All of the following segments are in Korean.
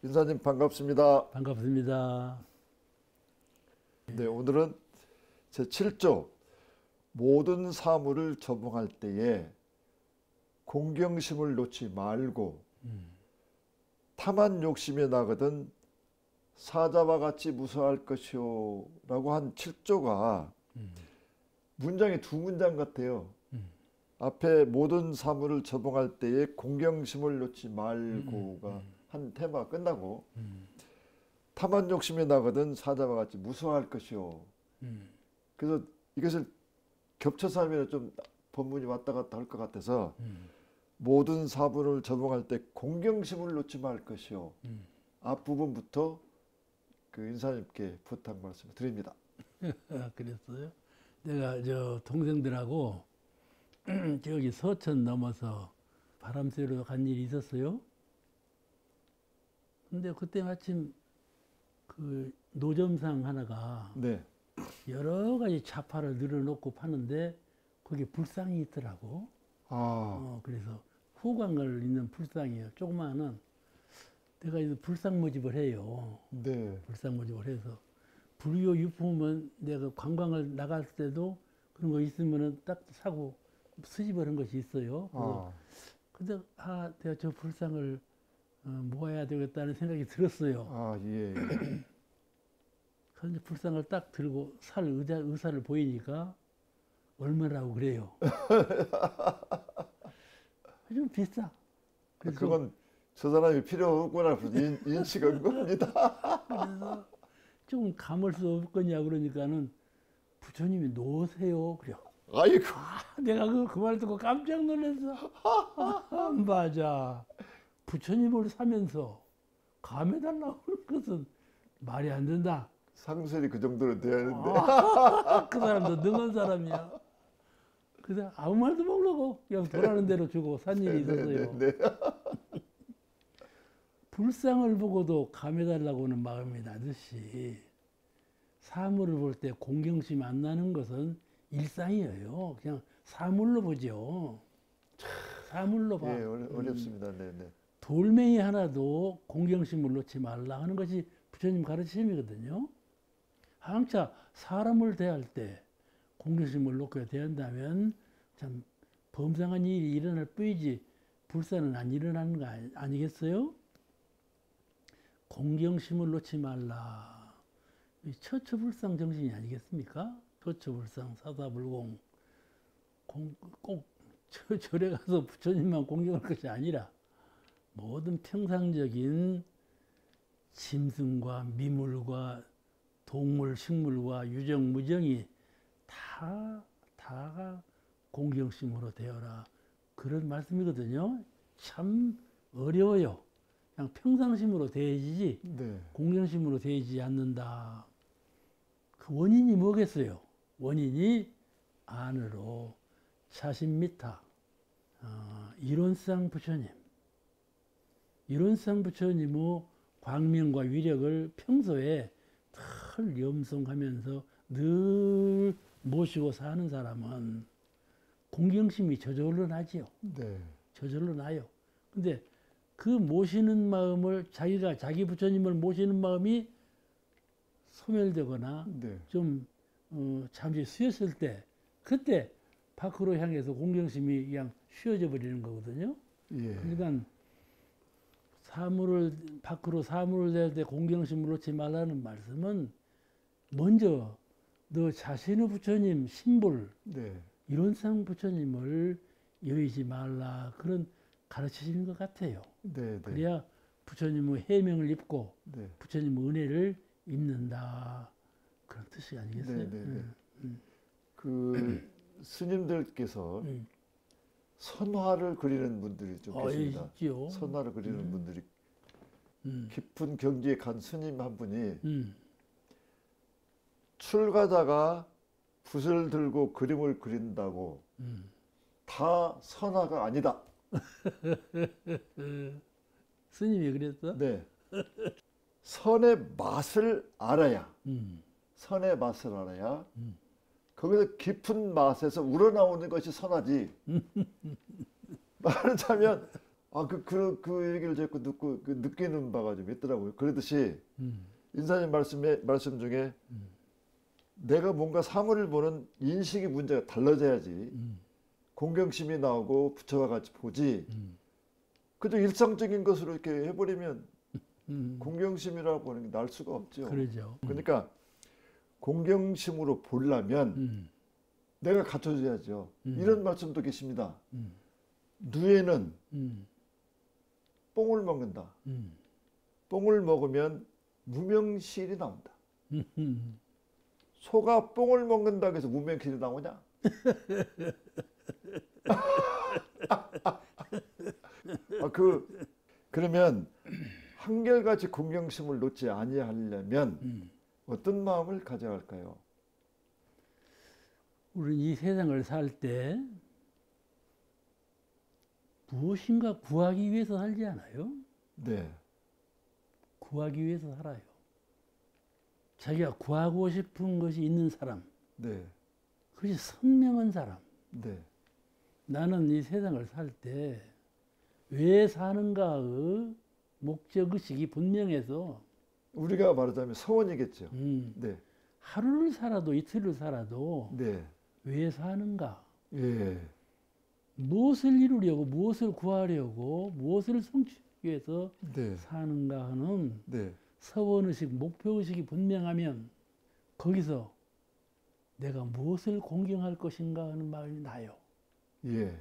인사님 반갑습니다. 반갑습니다. 네, 오늘은 제7조 모든 사물을 접응할 때에 공경심을 놓지 말고 탐한 욕심에 나거든 사자와 같이 무서워할 것이요 라고 한 7조가 문장이 두 문장 같아요. 앞에 모든 사물을 접응할 때에 공경심을 놓지 말고가 한 테마가 끝나고 탐한 욕심에 나거든 사자와 같이 무서워할 것이요. 그래서 이것을 겹쳐서 하면 좀 본문이 왔다 갔다 할 것 같아서 모든 사물을 접응할 때 공경심을 놓지 말 것이요. 앞부분부터 그 인사님께 부탁 말씀을 드립니다. 그랬어요? 내가 저 동생들하고 저기 서천 넘어서 바람 쐬러 간 일이 있었어요. 근데 그때 마침 그 노점상 하나가 네. 여러 가지 자파를 늘어놓고 파는데 거기에 불상이 있더라고. 그래서 후광을 있는 불상이에요. 조그마한 내가 이제 불상 모집을 해요. 네. 불상 모집을 해서 불교 유품은 내가 관광을 나갈 때도 그런 거 있으면은 딱 사고 수집을 한 것이 있어요. 근데 내가 저 불상을 모아야 되겠다는 생각이 들었어요. 예. 그런데 불상을 딱 들고 살 의사를 보이니까 얼마라고 그래요. 좀 비싸. 그래서 그건 저 사람이 필요 없구나 인식한 겁니다. 그래서 좀 감을 수 없겠냐 그러니까는 부처님이 놓으세요 그래요. 아이고. 내가 그 말 듣고 깜짝 놀랐어. 맞아. 부처님을 사면서 감해달라고 하는 것은 말이 안 된다. 상설이 그 정도는 돼야 하는데. 그 사람도 능한 사람이야. 그래서 아무 말도 모르고 그냥 돌아가는 대로 주고 산 일이 있었어요. 네. 불상을 보고도 감해달라고 하는 마음이 나듯이 사물을 볼 때 공경심이 안 나는 것은 일상이에요. 그냥 사물로 보죠. 사물로 봐. 예, 어렵습니다. 네. 돌멩이 하나도 공경심을 놓지 말라 하는 것이 부처님 가르침이거든요. 항차 사람을 대할 때 공경심을 놓고 대한다면 참 범상한 일이 일어날 뿐이지 불사는 안 일어나는 거 아니겠어요? 공경심을 놓지 말라. 처처불상 정신이 아니겠습니까? 처처불상 사사불공. 꼭 절에 가서 부처님만 공경할 것이 아니라 모든 평상적인 짐승과 미물과 동물, 식물과 유정, 무정이 다가 공경심으로 되어라. 그런 말씀이거든요. 참 어려워요. 그냥 평상심으로 대해지지 공경심으로 대해지지 않는다. 그 원인이 뭐겠어요? 원인이 안으로 자신미타 이론상 부처님. 이론상 부처님의 광명과 위력을 평소에 늘 염송하면서 늘 모시고 사는 사람은 공경심이 저절로 나지요. 네. 저절로 나요. 근데 그 모시는 마음을 자기 부처님을 모시는 마음이 소멸되거나 좀 잠시 쉬었을 때 그때 밖으로 향해서 공경심이 그냥 쉬어져 버리는 거거든요. 예. 그러니까 밖으로 사물을 댈 때 공경심을 놓지 말라는 말씀은 먼저 너 자신의 부처님 신볼 이론상 부처님을 여의지 말라 그런 가르치시는 것 같아요. 그래야 부처님의 해명을 입고 부처님의 은혜를 입는다 그런 뜻이 아니겠어요? 그 스님들께서 선화를 그리는 분들이 좀 계십니다. 있지요. 선화를 그리는 분들이 깊은 경지에 간 스님 한 분이 출가자가 붓을 들고 그림을 그린다고 다 선화가 아니다. 스님이 그랬어? 네. 선의 맛을 알아야 선의 맛을 알아야 거기서 깊은 맛에서 우러나오는 것이 선하지. 말하자면 그 얘기를 자꾸 듣고 느끼는 바가 좀 있더라고요. 그러듯이 인사님 말씀 중에 내가 뭔가 사물을 보는 인식의 문제가 달라져야지 공경심이 나오고 부처와 같이 보지. 그저 일상적인 것으로 이렇게 해버리면 공경심이라고 보는 게 날 수가 없죠. 그러죠. 그러니까 공경심으로 보려면 내가 갖춰줘야죠. 이런 말씀도 계십니다. 누에는 뽕을 먹는다. 뽕을 먹으면 무명실이 나온다. 소가 뽕을 먹는다고 해서 무명실이 나오냐? 그러면 한결같이 공경심을 놓지 아니하려면 어떤 마음을 가져야 할까요? 우리는 이 세상을 살 때 무엇인가 구하기 위해서 살지 않아요? 네. 구하기 위해서 살아요. 자기가 구하고 싶은 것이 있는 사람. 네. 그것이 선명한 사람. 네. 나는 이 세상을 살 때 왜 사는가의 목적의식이 분명해서 우리가 말하자면 서원이겠죠. 네. 하루를 살아도 이틀을 살아도 네. 왜 사는가? 예. 무엇을 이루려고 무엇을 구하려고 무엇을 성취하기 위해서 네. 사는가 하는 네. 서원의식, 목표의식이 분명하면 거기서 내가 무엇을 공경할 것인가 하는 마음이 나요. 예.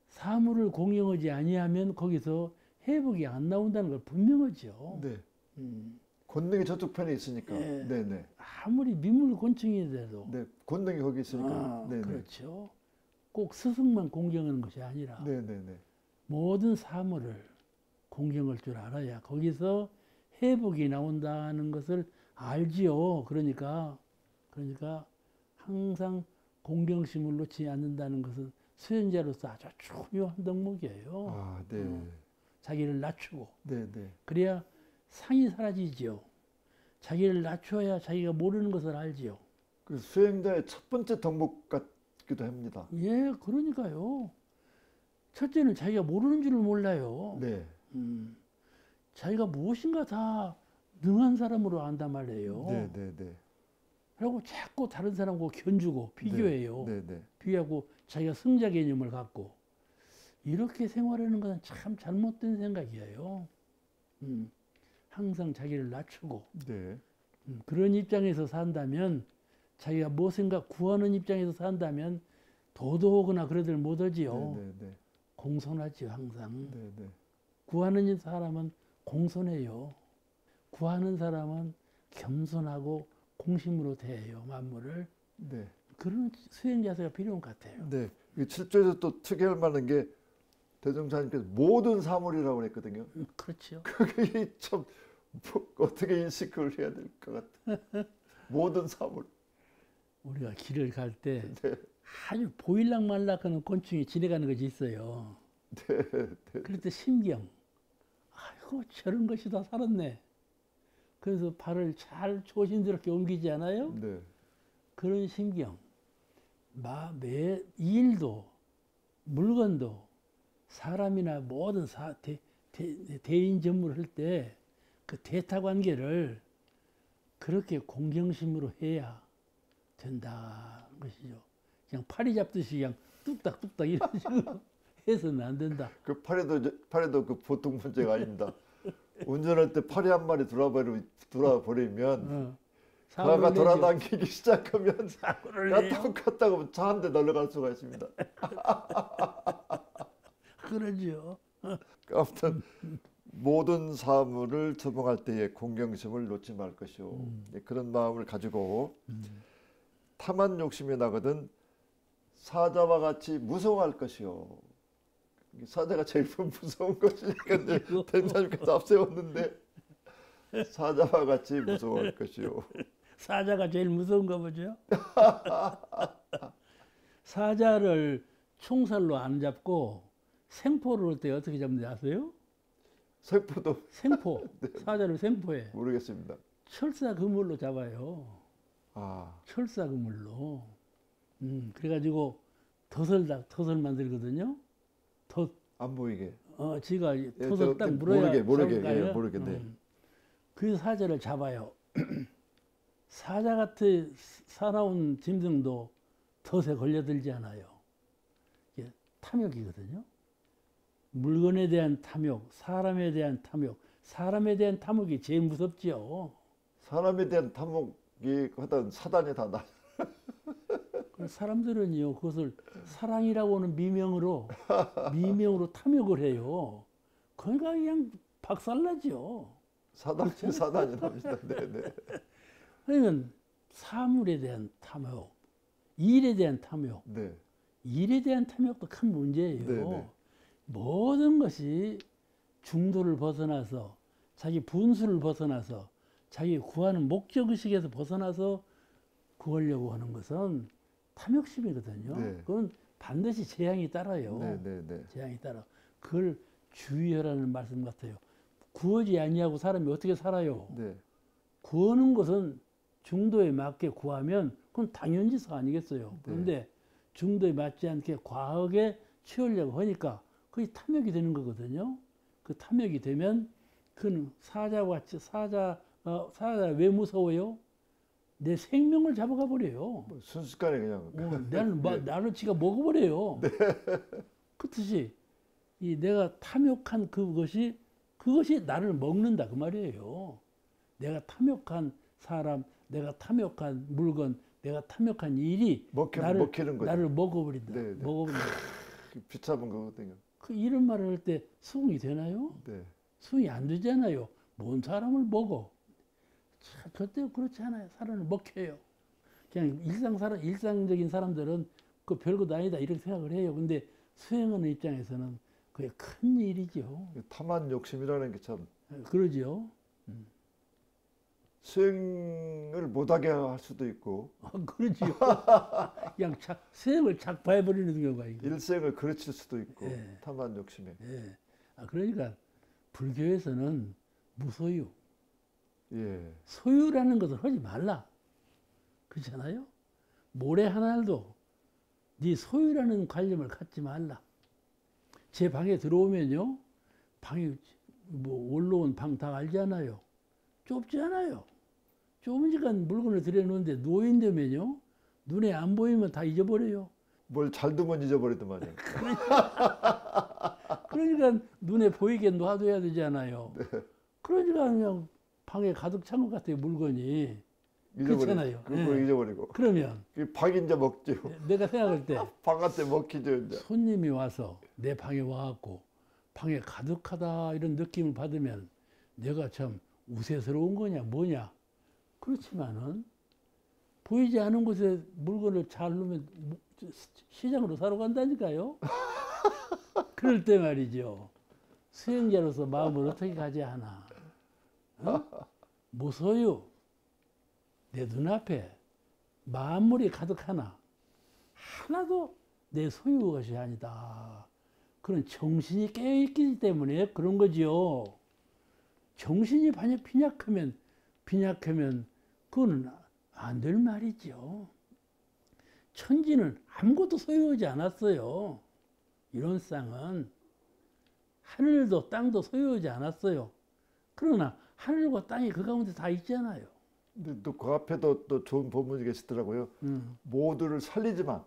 사물을 공경하지 아니하면 거기서 회복이 안 나온다는 걸 분명하죠. 네. 권능이 저쪽 편에 있으니까. 예. 네네. 아무리 미물곤충이라도. 네. 권능이 거기 있으니까. 네네. 그렇죠. 꼭 스승만 공경하는 것이 아니라 네네네. 모든 사물을 공경할 줄 알아야 거기서 회복이 나온다는 것을 알지요. 그러니까 항상 공경심을 놓지 않는다는 것은 수행자로서 아주 중요한 덕목이에요. 아, 네. 자기를 낮추고. 네네. 그래야 상이 사라지지요. 자기를 낮춰야 자기가 모르는 것을 알지요. 그 수행자의 첫 번째 덕목 같기도 합니다. 예, 그러니까요. 첫째는 자기가 모르는 줄을 몰라요. 네. 자기가 무엇인가 다 능한 사람으로 안단 말이에요. 네네네. 그리고 자꾸 다른 사람하고 견주고 비교해요. 네네. 비교하고 자기가 승자 개념을 갖고 이렇게 생활하는 것은 참 잘못된 생각이에요. 항상 자기를 낮추고 네. 그런 입장에서 산다면 자기가 무엇인가 구하는 입장에서 산다면 도도하거나 그러들 못하지요. 네네네. 공손하지요, 항상. 네네. 구하는 사람은 공손해요. 구하는 사람은 겸손하고 공심으로 대해요, 만물을. 네. 그런 수행 자세가 필요한 것 같아요. 네. 이 7조에서 또 특이할 만한 게 대종사님께서 모든 사물이라고 그랬거든요. 그렇죠. 그게 참 어떻게 인식을 해야 될 것 같아요. 모든 사물. 우리가 길을 갈 때 네. 아주 보일락 말락하는 곤충이 지나가는 것이 있어요. 네. 네. 그럴 때 심경. 아이고 저런 것이 다 살았네. 그래서 발을 잘 조심스럽게 옮기지 않아요? 네. 그런 심경. 매 일도 물건도 사람이나 모든 대인 전무를 할 때 그 대타 관계를 그렇게 공경심으로 해야 된다는 것이죠. 그냥 파리 잡듯이 그냥 뚝딱뚝딱 이런 식으로 해서는 안 된다. 그 팔에도 그 보통 문제가 아닙니다. 운전할 때 팔이 한 마리 돌아버리면 가가 돌아다니기 시작하면 똑같다고 차 한 대 날아갈 수가 있습니다. 그러죠. 아무튼 모든 사물을 처방할 때에 공경심을 놓지 말 것이오. 그런 마음을 가지고 탐한 욕심이 나거든 사자와 같이 무서워할 것이오. 사자가 제일 무서운 것이니까 대장님께서 앞세웠는데 사자와 같이 무서워할 것이오. 사자가 제일 무서운가 보죠. 사자를 총살로 안 잡고 생포를 할 때 어떻게 잡는지 아세요? 생포도 생포. 네. 사자를 생포해. 모르겠습니다. 철사 그물로 잡아요. 아. 철사 그물로. 그래가지고 덫을 만들거든요. 덫. 안 보이게. 지가 예, 톳을 딱 물어야 모르게, 잡을까요? 예, 모르게, 네. 그 사자를 잡아요. 사자같이 살아온 짐승도 덫에 걸려들지 않아요. 이게 탐욕이거든요. 물건에 대한 탐욕, 사람에 대한 탐욕, 사람에 대한 탐욕이 제일 무섭지요. 사람에 대한 탐욕이 하던 사단이 다 나. 사람들은요, 그것을 사랑이라고 하는 미명으로 탐욕을 해요. 그러니까 그냥 박살나죠. 사단이 납니다. 네네. 그러면 사물에 대한 탐욕, 일에 대한 탐욕, 네. 일에 대한 탐욕도 큰 문제예요. 네네. 모든 것이 중도를 벗어나서 자기 분수를 벗어나서 자기 구하는 목적의식에서 벗어나서 구하려고 하는 것은 탐욕심이거든요. 네. 그건 반드시 재앙이 따라요. 네네네. 재앙이 따라. 그걸 주의하라는 말씀 같아요. 구하지 아니하고 사람이 어떻게 살아요? 네. 구하는 것은 중도에 맞게 구하면 그건 당연지서 아니겠어요. 그런데 중도에 맞지 않게 과하게 취하려고 하니까 그게 탐욕이 되는 거거든요. 그 탐욕이 되면 그는 사자와 같이 사자 왜 무서워요? 내 생명을 잡아가 버려요. 순식간에 그냥. 나를 지가 먹어버려요. 그 뜻이 내가 탐욕한 그것이 나를 먹는다 그 말이에요. 내가 탐욕한 사람, 내가 탐욕한 물건, 내가 탐욕한 일이 먹히는 거죠. 나를 먹어버린다. 네, 네. 먹어버린다. 비참한 거거든요. 그 이런 말을 할 때 수긍이 되나요? 네. 수긍이 안 되잖아요. 뭔 사람을 먹어? 절대 그렇지 않아요. 사람을 먹혀요. 그냥 일상적인 사람들은 그 별것도 아니다 이렇게 생각을 해요. 근데 수행하는 입장에서는 그게 큰 일이죠. 탐한 욕심이라는 게 참 그러죠. 수행을 못하게 할 수도 있고 그러죠. 그냥 수행을 착파해버리는 경우가 있고. 일생을 그르칠 수도 있고 예. 탐한 욕심에. 예. 그러니까 불교에서는 무소유, 예. 소유라는 것을 하지 말라. 그렇잖아요. 모래 하나도 네 소유라는 관념을 갖지 말라. 제 방에 들어오면요, 방이 뭐 올라온 방 다 알잖아요. 좁지 않아요. 좁으니까 물건을 들여놓는데 누워있다면요, 눈에 안 보이면 다 잊어버려요. 뭘 잘 두면 잊어버리더만요. 그러니까 눈에 보이게 놔둬야 되잖아요. 네. 그러니까 그냥 방에 가득 찬 것 같아요, 물건이. 그렇잖아요. 그걸 잊어버리고. 그러면 방 이제 먹죠. 내가 생각할 때 방한테 먹히죠 이제. 손님이 와서 내 방에 와갖고 방에 가득하다 이런 느낌을 받으면 내가 참 우세스러운 거냐 뭐냐. 그렇지만은 보이지 않은 곳에 물건을 잘 놓으면 시장으로 사러 간다니까요. 그럴 때 말이죠. 수행자로서 마음을 어떻게 가져야 하나. 무소유. 내 눈앞에 만물이 가득하나 하나도 내 소유 것이 아니다. 그런 정신이 깨어있기 때문에 그런 거지요. 정신이 만약 빈약하면 그거는 안 될 말이죠. 천지는 아무것도 소유하지 않았어요. 이런 쌍은 하늘도 땅도 소유하지 않았어요. 그러나 하늘과 땅이 그 가운데 다 있잖아요. 근데 또 그 앞에도 또 좋은 본문이 계시더라고요. 모두를 살리지만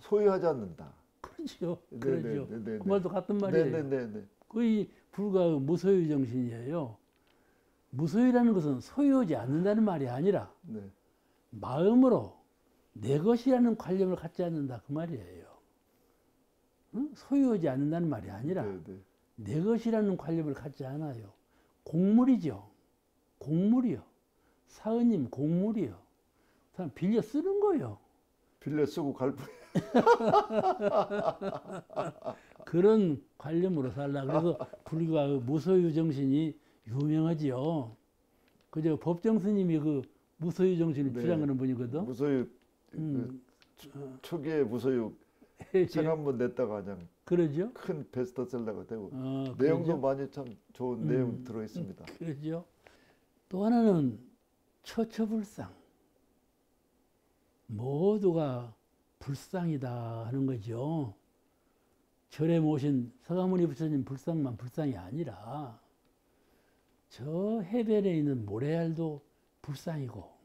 소유하지 않는다. 그렇죠. 네, 그렇죠. 네, 네, 네, 그 말도 같은 말이에요. 네네네. 거의 불과 무소유 정신이에요. 무소유라는 것은 소유하지 않는다는 말이 아니라 네. 마음으로 내 것이라는 관념을 갖지 않는다 그 말이에요. 응? 소유하지 않는다는 말이 아니라 네, 네. 내 것이라는 관념을 갖지 않아요. 공물이죠. 공물이요. 사은님 공물이요. 사람 빌려 쓰는 거예요. 빌려 쓰고 갈 뿐. 그런 관념으로 살라. 그래서 불교가 그 무소유 정신이 유명하지요. 그저 법정 스님이 그 무소유 정신을 네. 주장하는 분이거든. 무소유 초기에 무소유 책 한 번 냈다가 그냥 그러죠. 큰 베스트셀러가 되고 그러죠? 내용도 많이 참 좋은 내용 들어 있습니다. 그러죠. 또 하나는 처처불상. 모두가 불상이다 하는 거죠. 절에 모신 서가모니 부처님 불상만 불상이 아니라 저 해변에 있는 모래알도 불상이고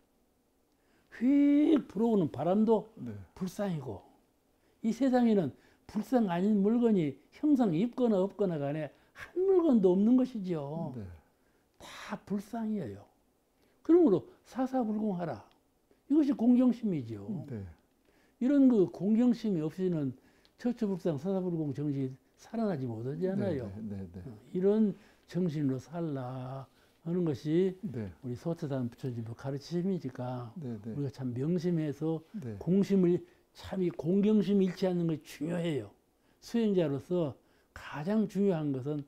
휙 불어오는 바람도 네. 불상이고 이 세상에는 불상 아닌 물건이 형상 있거나 없거나 간에 한 물건도 없는 것이죠. 네. 다 불상이에요. 그러므로 사사불공하라. 이것이 공경심이죠. 네. 이런 그 공경심이 없이는 처처불상 사사불공 정신이 살아나지 못하잖아요. 네. 네. 네. 이런 정신으로 살라 하는 것이 네. 우리 소태산 부처님의 가르침이니까 네. 네. 우리가 참 명심해서 네. 공심을 참 이 공경심 잃지 않는 것이 중요해요. 수행자로서 가장 중요한 것은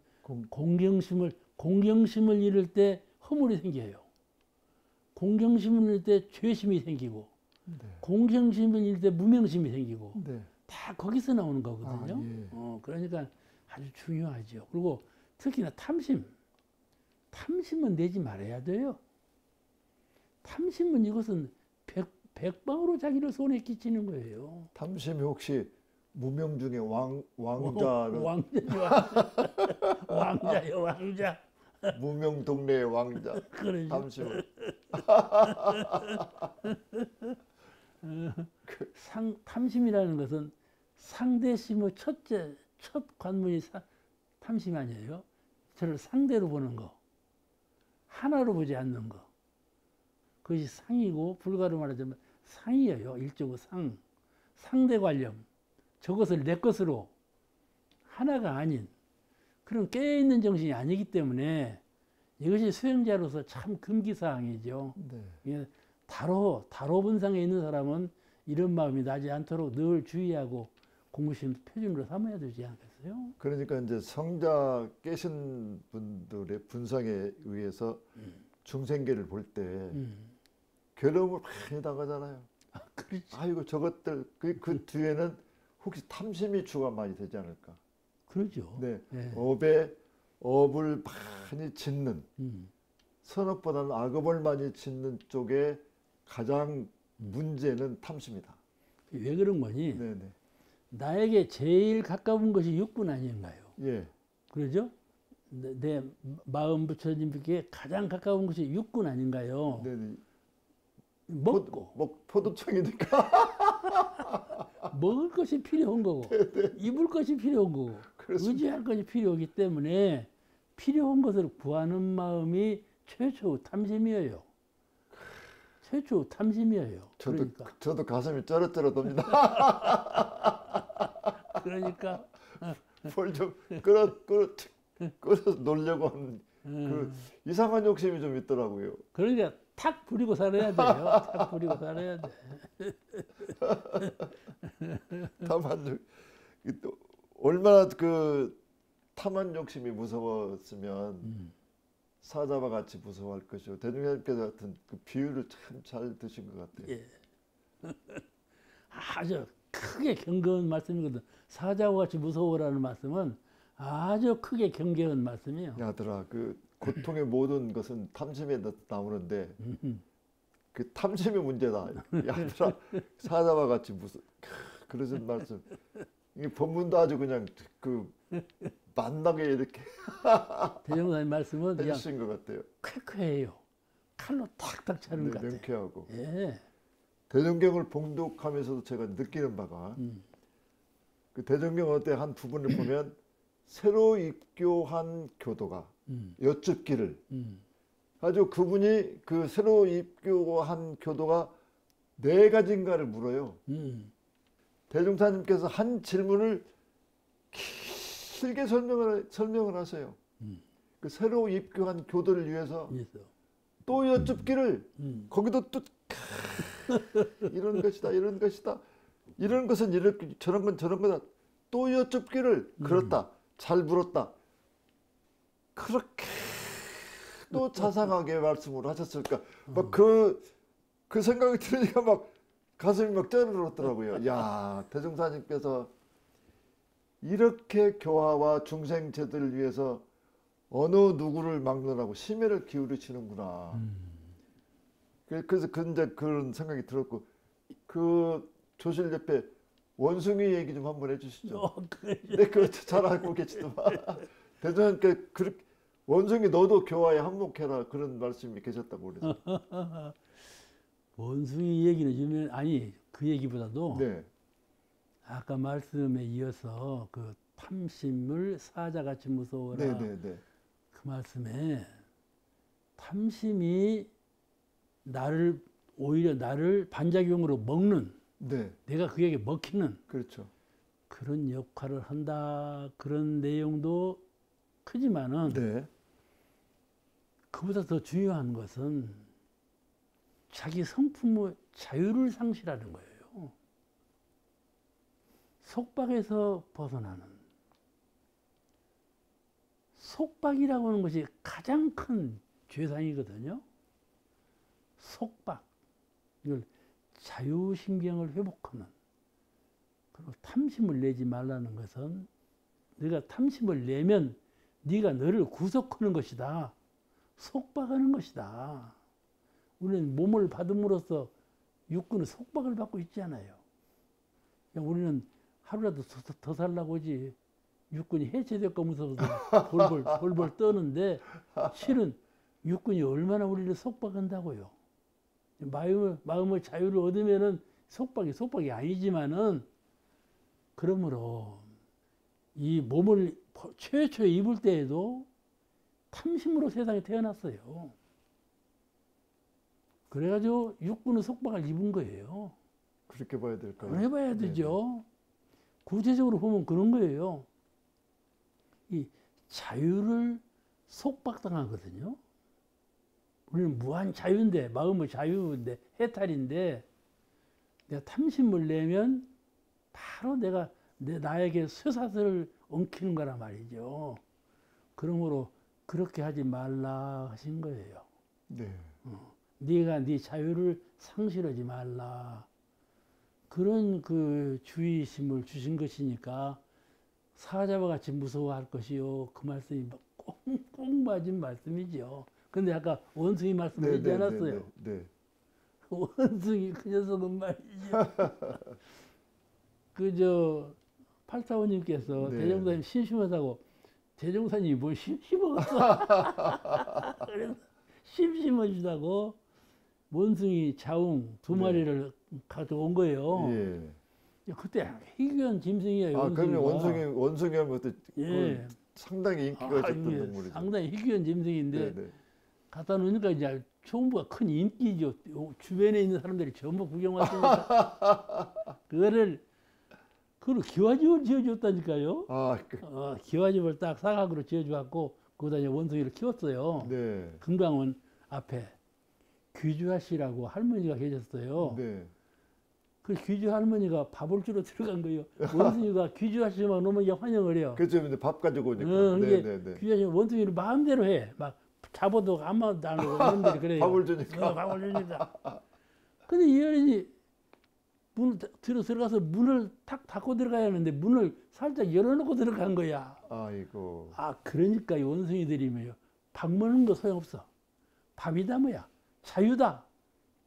공경심을 잃을 때 허물이 생겨요. 공경심을 잃을 때 죄심이 생기고 네. 공경심을 잃을 때 무명심이 생기고 네. 다 거기서 나오는 거거든요. 아, 예. 그러니까 아주 중요하죠. 그리고 특히나 탐심은 내지 말아야 돼요. 탐심은 이것은 백방으로 자기를 손에 끼치는 거예요. 탐심이 혹시 무명 중에 왕자를 왕자요, 왕자. 무명 동네의 왕자. 그러죠. 탐심을. 탐심이라는 것은 상대심의 첫 관문이 탐심 아니에요. 저를 상대로 보는 거, 하나로 보지 않는 거. 그것이 상이고 불가로 말하자면 상이에요. 일종의 상대 관념. 저것을 내 것으로 하나가 아닌 그런 깨어있는 정신이 아니기 때문에 이것이 수행자로서 참 금기사항이죠. 네. 다로 분상에 있는 사람은 이런 마음이 나지 않도록 늘 주의하고 공부심 표준으로 삼아야 되지 않겠어요? 그러니까 이제 성자 깨신 분들의 분상에 의해서 중생계를 볼 때 괴로움을 많이 당하잖아요. 그렇지. 아이고 저것들 그 뒤에는 혹시 탐심이 주가 많이 되지 않을까? 그러죠. 네. 네. 업을 많이 짓는 선업보다는 악업을 많이 짓는 쪽에 가장 문제는 탐심이다. 왜 그런 거니? 네네. 나에게 제일 가까운 것이 육군 아닌가요? 예. 그러죠? 내 마음 부처님께 가장 가까운 것이 육군 아닌가요? 네네. 먹고 포도청이니까. 먹을 것이 필요한 거고 입을 것이 필요한 거고 그렇습니다. 의지할 것이 필요하기 때문에 필요한 것을 구하는 마음이 최초 탐심이에요. 최초 탐심이에요. 저도 가슴이 쩌릿쩌릿합니다. 그러니까 뭘 좀 끌어서 놀려고 하는 그 이상한 욕심이 좀 있더라고요. 그러니까 탁 부리고 살아야 돼요. 탁 부리고 살아야 돼. 다만 얼마나 그 탐한 욕심이 무서웠으면 사자와 같이 무서워할 것이요. 대중님께서 같은 그 비유를 참 잘 드신 것 같아요. 예. 아주 크게 경계한 말씀이거든. 사자와 같이 무서워라는 말씀은 아주 크게 경계한 말씀이에요. 야들아, 그 고통의 모든 것은 탐심에 나오는데 그 탐심이 문제다. 야들아, 사자와 같이 그러신 말씀. 이 본문도 아주 그냥 그 만나게 이렇게 대종사님 말씀은 그냥 해주신 것 같아요. 쾌쾌해요. 칼로 탁탁 차는 것 같아요. 명쾌하고. 예. 대종경을 봉독하면서도 제가 느끼는 바가 그 대종경 어때 한 부분을 보면 새로 입교한 교도가 여쭙기를 아주 그분이 그 새로 입교한 교도가 네 가지인가를 물어요. 대종사님께서 한 질문을 길게 설명을 하세요. 그 새로 입교한 교도를 위해서 또 여쭙기를 거기도 또 이런 것이다 이런 것이다 이런 것은 이렇게 저런 건 저런 거다 또 여쭙기를 그렇다 잘 물었다 그렇게 또 자상하게 말씀을 하셨을까 막 그 생각이 들으니까 막 가슴이 막 쩌르르더라고요. 야, 대종사님께서 이렇게 교화와 중생제들을 위해서 어느 누구를 막론하고 심혈을 기울이시는구나. 그래서 이제 그런 생각이 들었고 그 조실 옆에 원숭이 얘기 좀 한번 해주시죠. 그래. 네, 그렇죠. 잘 알고 계시더만. 대통령께 그렇게 원숭이 너도 교화에 한몫해라 그런 말씀이 계셨다고 그래서. 원숭이 얘기는 주면 아니 그 얘기보다도 네, 아까 말씀에 이어서 그 탐심을 사자같이 무서워라. 네, 네, 네. 그 말씀에 탐심이 나를 오히려 나를 반작용으로 먹는 네, 내가 그에게 먹히는 그렇죠. 그런 역할을 한다. 그런 내용도 크지만은 네, 그보다 더 중요한 것은 자기 성품의 자유를 상실하는 거예요. 속박에서 벗어나는. 속박이라고 하는 것이 가장 큰 죄상이거든요. 속박. 이걸 자유신경을 회복하는. 그리고 탐심을 내지 말라는 것은 네가 탐심을 내면 네가 너를 구속하는 것이다. 속박하는 것이다. 우리는 몸을 받음으로써 육군의 속박을 받고 있잖아요. 우리는 하루라도 더 살라고 하지. 육군이 해체될까 무서워서 벌벌 떠는데 실은 육군이 얼마나 우리를 속박한다고요. 마음의 자유를 얻으면은 속박이 아니지만은 그러므로 이 몸을 최초에 입을 때에도 탐심으로 세상에 태어났어요. 그래가지고 육군의 속박을 입은 거예요. 그렇게 봐야 될까요? 그래 봐야 되죠. 구체적으로 보면 그런 거예요. 이 자유를 속박당하거든요. 우리는 무한 자유인데, 마음의 자유인데, 해탈인데, 내가 탐심을 내면 바로 나에게 쇠사슬을 엉키는 거란 말이죠. 그러므로 그렇게 하지 말라 하신 거예요. 네. 네가 네 자유를 상실하지 말라. 그런 그 주의심을 주신 것이니까 사자와 같이 무서워할 것이요. 그 말씀이 꼭 맞은 말씀이죠. 근데 아까 원숭이 말씀드리지 않았어요. 네. 원숭이 그 녀석은 말이죠. 팔사오님께서 네. 대종사님 심심하다고 대종사님이 뭘 심심하겠어. 그래서 심심하시다고 원숭이 자웅 2마리를 가져온 거예요. 예. 그때 희귀한 짐승이에요. 아, 그러면 원숭이 하면 또 예. 상당히 인기가 있었던 동물이죠. 상당히 희귀한 짐승인데 네. 갖다 놓으니까 이제 정부가 큰 인기죠. 주변에 있는 사람들이 전부 구경 왔으니까 그걸 기와집을 지어줬다니까요. 아, 기와집을 딱 사각으로 지어줘갖고 거기다 이제 원숭이를 키웠어요. 네. 금강원 앞에 귀주아 씨라고 할머니가 계셨어요. 네. 그 귀주 할머니가 밥을 주러 들어간 거예요. 원숭이가 귀주아 씨만 오면 이제 환영을 해요. 그렇죠. 근데 밥 가지고 오니까. 네. 귀주아 씨 원숭이를 마음대로 해. 막 잡아도 아무도 안 오고 이런들이 그래요. 밥을 주니까. 밥을 주니까. 근데 이 어린이 문 들어가서 문을 탁 닫고 들어가야 하는데 문을 살짝 열어놓고 들어간 거야. 아이고. 그러니까 이 원숭이들이 뭐예요? 밥 먹는 거 소용없어. 밥이다 뭐야? 자유다.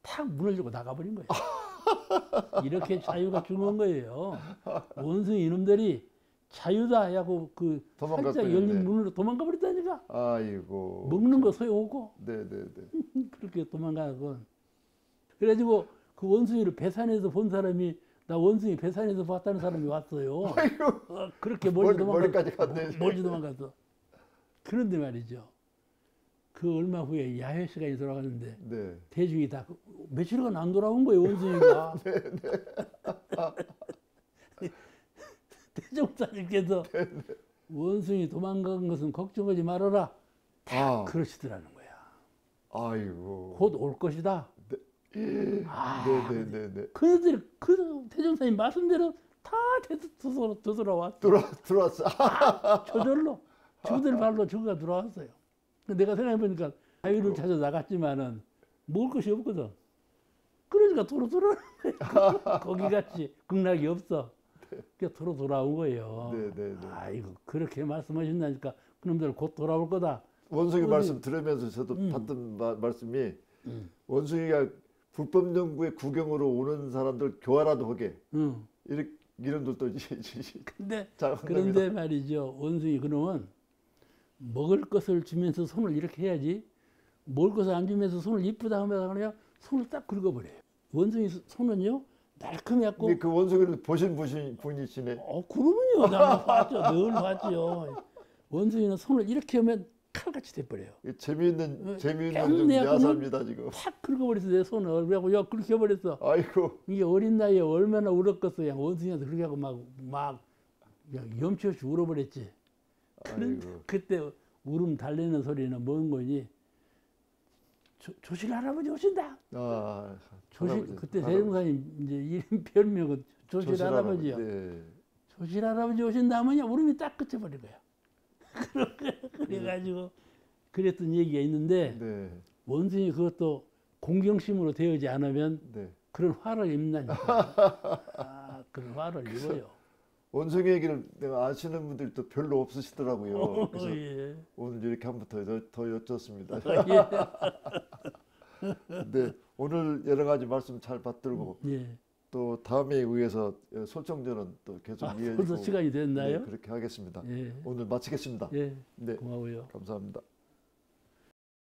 탁 문을 열고 나가버린 거예요. 이렇게 자유가 중요한 거예요. 원숭이 이놈들이 자유다 하고 살짝 열린 문으로 도망가 버렸다니까. 아이고. 먹는 거 소용없고. 네. 그렇게 도망가고. 그래가지고 그 원숭이를 배산에서 본 사람이 나 원숭이 배산에서 봤다는 사람이 왔어요. 아이고. 그렇게 머리까지 갔네. 멀리 도망가서. 그런데 말이죠. 그 얼마 후에 야외 시간이 돌아가는데 네. 대중이 다 며칠간 안 돌아온 거예요, 원숭이가. 대종사님께서 원숭이 도망간 것은 걱정하지 말아라. 다 그러시더라는 거야. 아이고. 곧 올 것이다. 네. 그들이 그 대종사님 말씀대로 다 되돌아왔어. 들어왔어. 저절로 저들 발로 저가 들어왔어요. 내가 생각해보니까 자유를 찾아 나갔지만은 먹을 것이 없거든. 그러니까 도로 돌아오는 거야. 거기같이 극락이 없어. 그러니까 도로 돌아온 거예요. 네. 아이고 그렇게 말씀하신다니까 그놈들 곧 돌아올 거다. 원숭이 말씀 들으면서 저도 받던 말씀이 원숭이가 불법 연구에 구경으로 오는 사람들 교화라도 하게 이렇게 이놈들도 근데 잘한답니다. 그런데 말이죠. 원숭이 그놈은 먹을 것을 주면서 손을 이렇게 해야지 먹을 것을 안 주면서 손을 이쁘다 하면 그냥 손을 딱 긁어버려요. 원숭이 손은요 날카롭고. 근데 그 원숭이를 보신 분이시네. 그러면요. 나는 봤죠. 늘 봤죠. 원숭이는 손을 이렇게 하면 칼같이 돼버려요. 재미있는 좀 내가 야사입니다 지금. 팍 긁어버렸어 내 손을. 그래갖고 야 그렇게 해버렸어. 아이고. 이게 어린 나이에 얼마나 울었겠어. 그냥 원숭이한테 그렇게 하고 막 염치 없이 울어버렸지. 아이고. 그때 울음 달래는 소리는 뭔 거니? 조실 할아버지 오신다. 그때 대종사님 이제 이름 별명은 조실 할아버지요. 네. 조실 할아버지 오신다 하면 울음이 딱 그쳐버린 거야. 그래가지고 그랬던 얘기가 있는데 네. 원숭이 그것도 공경심으로 되어지 않으면 네. 그런 화를 입는다니까. 그런 화를 입어요. 원숭이 얘기를 내가 아시는 분들이 또 별로 없으시더라고요. 그래서 예. 오늘 이렇게 한 번 더 여쭙습니다. 예. 네, 오늘 여러 가지 말씀 잘 받들고 예. 또 다음에 의해서 솔청전은 또 계속 이어지고 벌써 시간이 됐나요? 네, 그렇게 하겠습니다. 예. 오늘 마치겠습니다. 예. 네, 고마워요. 감사합니다.